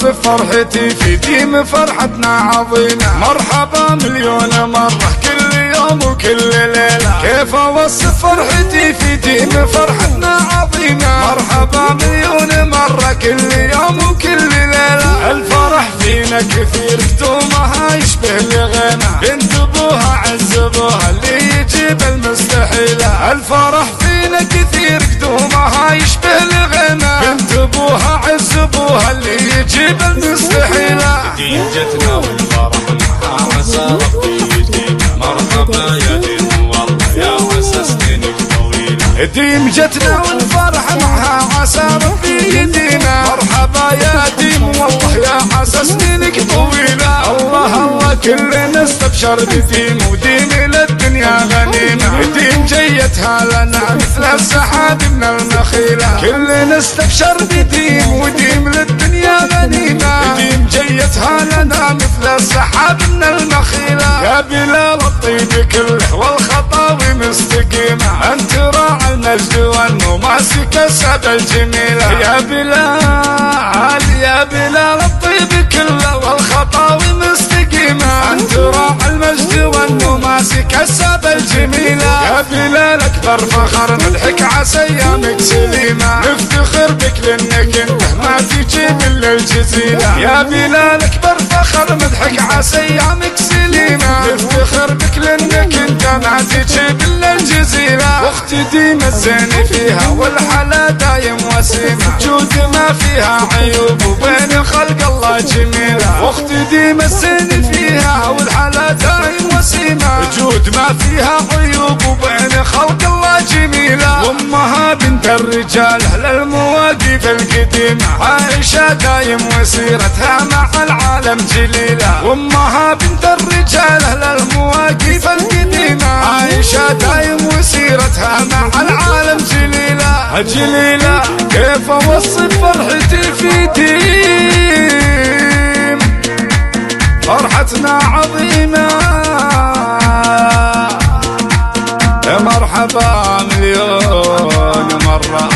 اوصف فرحتي في ديم فرحتنا عظيمة. مرحبا مليون مرة كل يوم وكل ليلة. كيف اوصف فرحتي في ديم فرحتنا عظيمة. مرحبا مليون مرة كل يوم وكل ليلة. الفرح فينا كثير قدومها يشبه الغنى. بنت ابوها عز ابوها اللي يجيب المستحيلة. الفرح فينا كثير قدومها يشبه الغنى. بنت ابوها عز ابوها اللي يجيب المستحيلة. دين جتنا والفرح معها عسى ربي يديم. مرحبا يا دين والله يا عسى سنينك طويلة. ديم جتنا والفرح معها عسى ربي يدينا. مرحبا يا ديم والله يا عسى سنينك طويلة. الله الله كلنا استبشر بديم وديم للدنيا غنيمة. ديم جيتها لنا مثل السحاب من النخيلة. كلنا استبشر بديم وديم للدنيا غنيمة. ديم جيتها لنا مثل السحاب من النخيلة. يا بلال الطيب كله والخطاوي مستقيمة. انت راعي المجد والنماسك السادة الجميلة. يا بلال يا بلال الطيب كله والخطاوي مستقيمة. انت راعي المجد والنماسك السادة الجميلة. يا بلال اكبر فخر نضحك عسى ايامك سليمة. نفتخر بك لانك انت ما تجيب الا الجزيلة. يا بلال اكبر فخر نضحك عسى ايامك سليمة. نفتخر بك لانك انت ما تجيب الا الجزيلة. واختي ديم الزين فيها والحلا دايم وسيمة. جود ما فيها عيوب وبين خلق الله جميلة. واختي ديم الزين فيها والحلا دايم وسيمة. جود ما فيها عيوب وبين خلق الله جميلة. وامها بنت الرجال اهل المواقف القديمة. عائشة دايم وسيرتها مع العالم جليلة. وامها بنت الرجال اهل المواقف القديمة. عائشة دايم وسيرتها مع العالم جليلة. جليلة كيف اوصف فرحتي في ديم فرحتنا عظيمة. مرحبا مليون مرة.